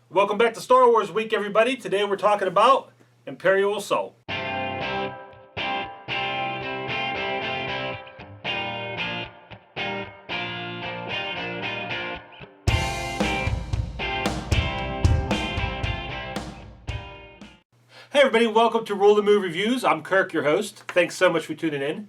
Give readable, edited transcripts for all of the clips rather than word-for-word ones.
Welcome back to Star Wars Week, everybody. Today we're talking about Imperial Assault. Hey everybody, welcome to Roll the Move Reviews. I'm Kirk, your host. Thanks so much for tuning in.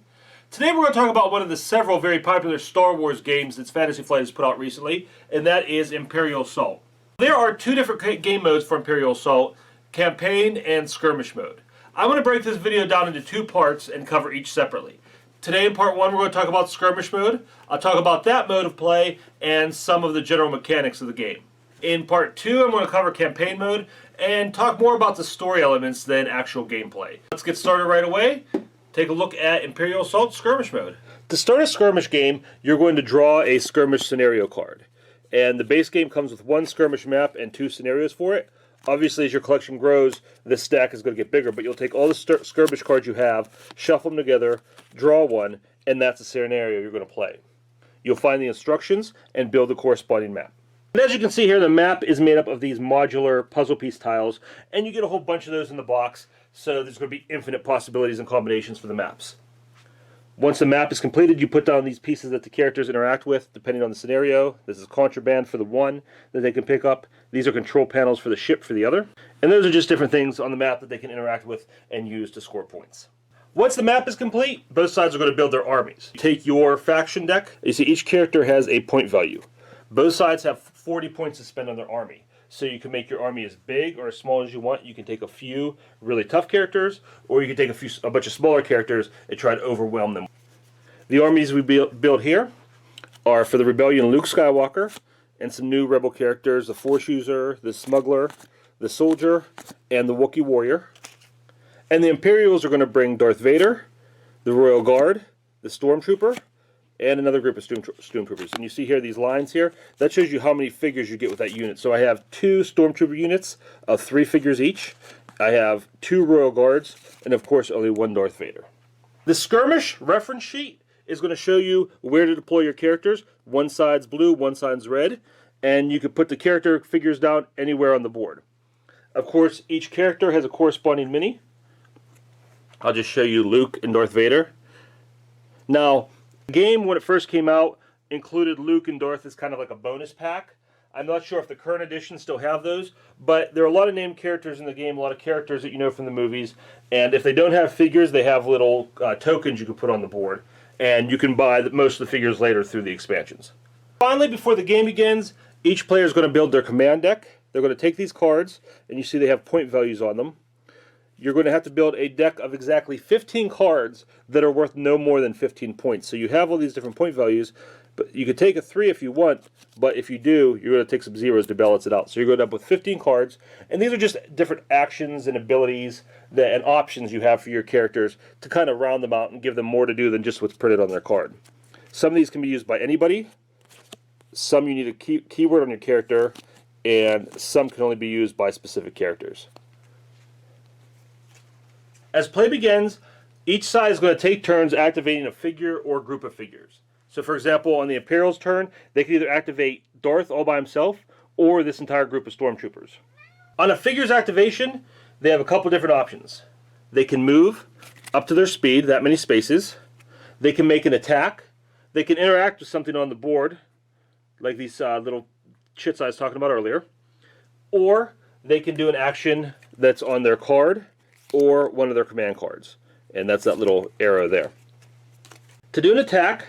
Today we're going to talk about one of the several very popular Star Wars games that Fantasy Flight has put out recently, and that is Imperial Assault. There are two different game modes for Imperial Assault, Campaign and Skirmish mode. I'm going to break this video down into two parts and cover each separately. Today in part one we're going to talk about Skirmish mode. I'll talk about that mode of play and some of the general mechanics of the game. In part two I'm going to cover Campaign mode and talk more about the story elements than actual gameplay. Let's get started right away. Take a look at Imperial Assault Skirmish mode. To start a skirmish game, you're going to draw a skirmish scenario card. And the base game comes with one skirmish map and two scenarios for it. Obviously, as your collection grows, this stack is going to get bigger, but you'll take all the skirmish cards you have, shuffle them together, draw one, and that's the scenario you're going to play. You'll find the instructions and build the corresponding map. And as you can see here, the map is made up of these modular puzzle piece tiles, and you get a whole bunch of those in the box, so there's going to be infinite possibilities and combinations for the maps. Once the map is completed, you put down these pieces that the characters interact with, depending on the scenario. This is contraband for the one that they can pick up. These are control panels for the ship for the other. And those are just different things on the map that they can interact with and use to score points. Once the map is complete, both sides are going to build their armies. You take your faction deck. You see each character has a point value. Both sides have 40 points to spend on their army. So you can make your army as big or as small as you want. You can take a few really tough characters, or you can take a bunch of smaller characters and try to overwhelm them. The armies we build here are for the Rebellion Luke Skywalker, and some new Rebel characters, the Force User, the Smuggler, the Soldier, and the Wookiee Warrior. And the Imperials are going to bring Darth Vader, the Royal Guard, the Stormtrooper, and another group of Stormtroopers. And you see here these lines here. That shows you how many figures you get with that unit. So I have 2 Stormtrooper units of 3 figures each. I have 2 Royal Guards, and of course only 1 Darth Vader. The Skirmish reference sheet is going to show you where to deploy your characters. One side's blue, one side's red, and you can put the character figures down anywhere on the board. Of course, each character has a corresponding mini. I'll just show you Luke and Darth Vader. Now, the game, when it first came out, included Luke and Darth as kind of like a bonus pack. I'm not sure if the current editions still have those, but there are a lot of named characters in the game, a lot of characters that you know from the movies, and if they don't have figures, they have little tokens you can put on the board, and you can buy most of the figures later through the expansions. Finally, before the game begins, each player is going to build their command deck. They're going to take these cards, and you see they have point values on them. You're going to have to build a deck of exactly 15 cards that are worth no more than 15 points. So you have all these different point values, but you could take a 3 if you want, but if you do, you're going to take some zeros to balance it out. So you're going to end up with 15 cards, and these are just different actions and abilities and options you have for your characters to kind of round them out and give them more to do than just what's printed on their card. Some of these can be used by anybody, some you need a keyword on your character, and some can only be used by specific characters. As play begins, each side is going to take turns activating a figure or group of figures. So for example, on the Imperial's turn, they can either activate Darth all by himself or this entire group of Stormtroopers. On a figure's activation, they have a couple different options. They can move up to their speed, that many spaces. They can make an attack. They can interact with something on the board, like these little chits I was talking about earlier. Or they can do an action that's on their card or one of their command cards, and that's that little arrow there. To do an attack,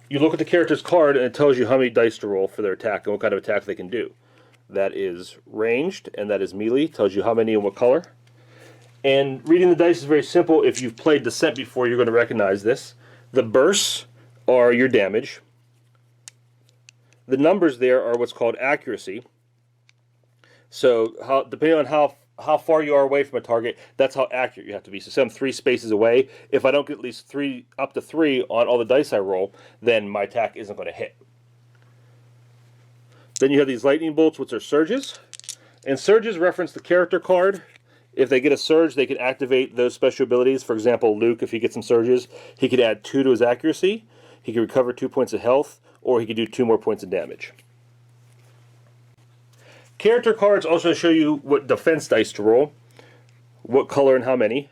you look at the character's card and it tells you how many dice to roll for their attack and what kind of attack they can do. That is ranged and that is melee, tells you how many and what color. And reading the dice is very simple. If you've played Descent before, you're going to recognize this. The bursts are your damage. The numbers there are what's called accuracy. So depending on how far you are away from a target, that's how accurate you have to be. So say I'm 3 spaces away. If I don't get at least up to 3 on all the dice I roll, then my attack isn't going to hit. Then you have these lightning bolts, which are surges. And surges reference the character card. If they get a surge, they can activate those special abilities. For example, Luke, if he gets some surges, he could add 2 to his accuracy. He could recover 2 points of health, or he could do 2 more points of damage. Character cards also show you what defense dice to roll, what color and how many,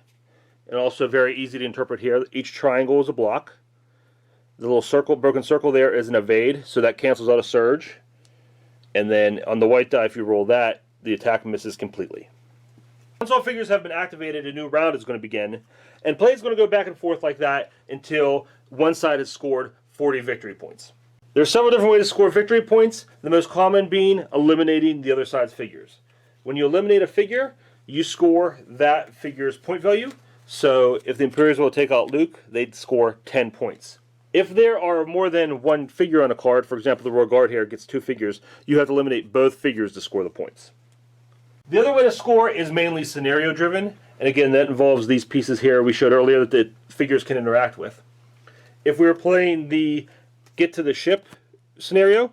and also very easy to interpret here. Each triangle is a block. The little circle, broken circle there is an evade, so that cancels out a surge. And then on the white die, if you roll that, the attack misses completely. Once all figures have been activated, a new round is going to begin, and play is going to go back and forth like that until one side has scored 40 victory points. There are several different ways to score victory points, the most common being eliminating the other side's figures. When you eliminate a figure, you score that figure's point value. So if the Imperials will take out Luke, they'd score 10 points. If there are more than one figure on a card, for example, the Royal Guard here gets 2 figures, you have to eliminate both figures to score the points. The other way to score is mainly scenario driven, and again that involves these pieces here we showed earlier that the figures can interact with. If we were playing the get to the ship scenario,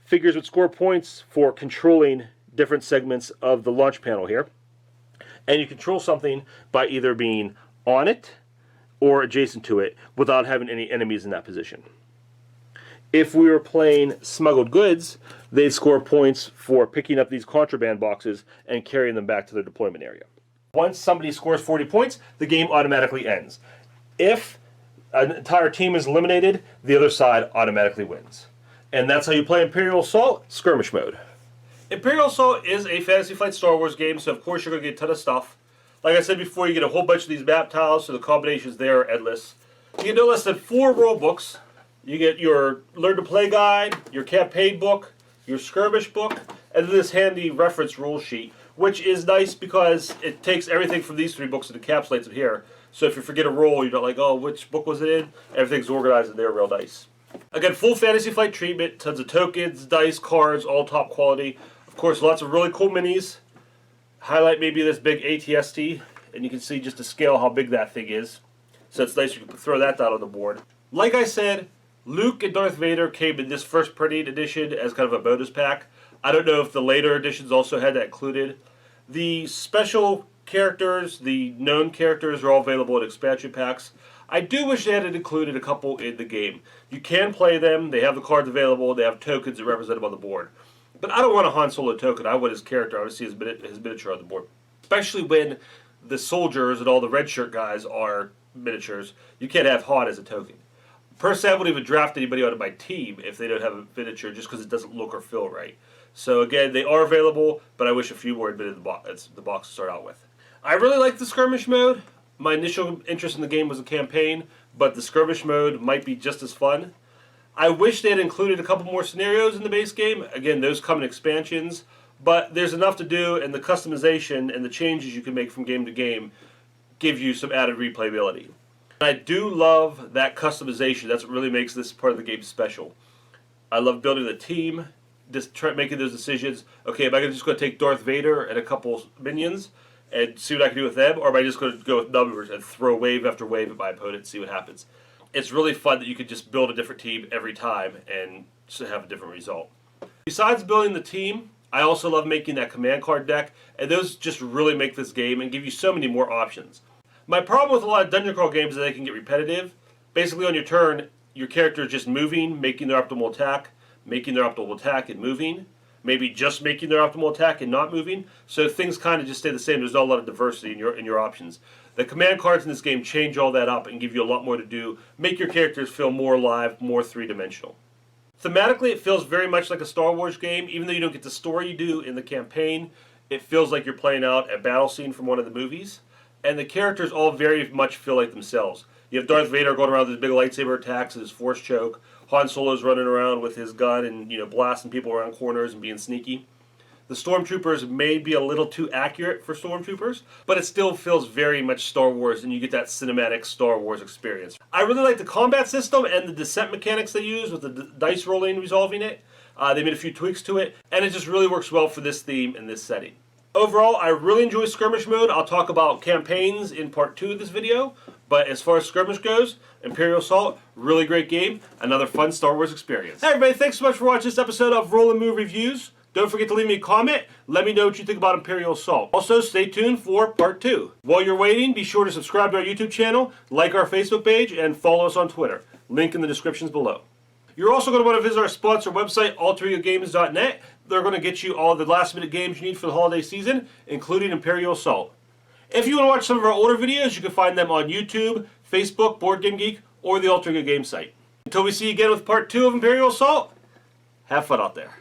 figures would score points for controlling different segments of the launch panel here. And you control something by either being on it or adjacent to it without having any enemies in that position. If we were playing smuggled goods, they'd score points for picking up these contraband boxes and carrying them back to their deployment area. Once somebody scores 40 points, the game automatically ends. If an entire team is eliminated, the other side automatically wins. And that's how you play Imperial Assault, Skirmish mode. Imperial Assault is a Fantasy Flight Star Wars game, so of course you're going to get a ton of stuff. Like I said before, you get a whole bunch of these map tiles, so the combinations there are endless. You get no less than 4 rule books. You get your Learn to Play guide, your campaign book, your skirmish book, and then this handy reference rule sheet, which is nice because it takes everything from these 3 books and encapsulates it here. So if you forget a roll, you're not like, oh, which book was it in? Everything's organized in there real nice. Again, full Fantasy Flight treatment, tons of tokens, dice, cards, all top quality. Of course, lots of really cool minis. Highlight maybe this big ATST, and you can see just to scale how big that thing is. So it's nice you can throw that down on the board. Like I said, Luke and Darth Vader came in this first printing edition as kind of a bonus pack. I don't know if the later editions also had that included. The special characters, the known characters, are all available in expansion packs. I do wish they had included a couple in the game. You can play them, they have the cards available, they have tokens that represent them on the board. But I don't want a Han Solo token, I want his character, I want to see his miniature on the board. Especially when the soldiers and all the red shirt guys are miniatures, you can't have Han as a token. Personally, I wouldn't even draft anybody out of my team if they don't have a miniature just because it doesn't look or feel right. So again, they are available, but I wish a few more had been in the box to start out with. I really like the skirmish mode. My initial interest in the game was a campaign, but the skirmish mode might be just as fun. I wish they had included a couple more scenarios in the base game. Again, those come in expansions, but there's enough to do, and the customization and the changes you can make from game to game give you some added replayability. I do love that customization. That's what really makes this part of the game special. I love building the team, just making those decisions. Okay, am I just going to take Darth Vader and a couple minions and see what I can do with them, or am I just going to go with numbers and throw wave after wave at my opponent and see what happens? It's really fun that you could just build a different team every time and have a different result. Besides building the team, I also love making that command card deck, and those just really make this game and give you so many more options. My problem with a lot of dungeon crawl games is that they can get repetitive. Basically on your turn, your character is just moving, making their optimal attack, and moving. Maybe just making their optimal attack and not moving. So things kind of just stay the same. There's not a lot of diversity in your options. The command cards in this game change all that up and give you a lot more to do. Make your characters feel more alive, more three-dimensional. Thematically, it feels very much like a Star Wars game. Even though you don't get the story you do in the campaign, it feels like you're playing out a battle scene from one of the movies. And the characters all very much feel like themselves. You have Darth Vader going around with his big lightsaber attacks and his force choke. Han Solo's running around with his gun and blasting people around corners and being sneaky. The Stormtroopers may be a little too accurate for Stormtroopers, but it still feels very much Star Wars, and you get that cinematic Star Wars experience. I really like the combat system and the descent mechanics they use with the dice rolling and resolving it. They made a few tweaks to it, and it just really works well for this theme and this setting. Overall, I really enjoy Skirmish mode. I'll talk about campaigns in part 2 of this video, but as far as Skirmish goes, Imperial Assault, really great game, another fun Star Wars experience. Hey everybody, thanks so much for watching this episode of Roll and Move Reviews. Don't forget to leave me a comment. Let me know what you think about Imperial Assault. Also, stay tuned for part 2. While you're waiting, be sure to subscribe to our YouTube channel, like our Facebook page, and follow us on Twitter. Link in the descriptions below. You're also going to want to visit our sponsor website, alteregogames.net. They're going to get you all the last-minute games you need for the holiday season, including Imperial Assault. If you want to watch some of our older videos, you can find them on YouTube, Facebook, Board Game Geek, or the Alter Ego Games site. Until we see you again with part 2 of Imperial Assault, have fun out there.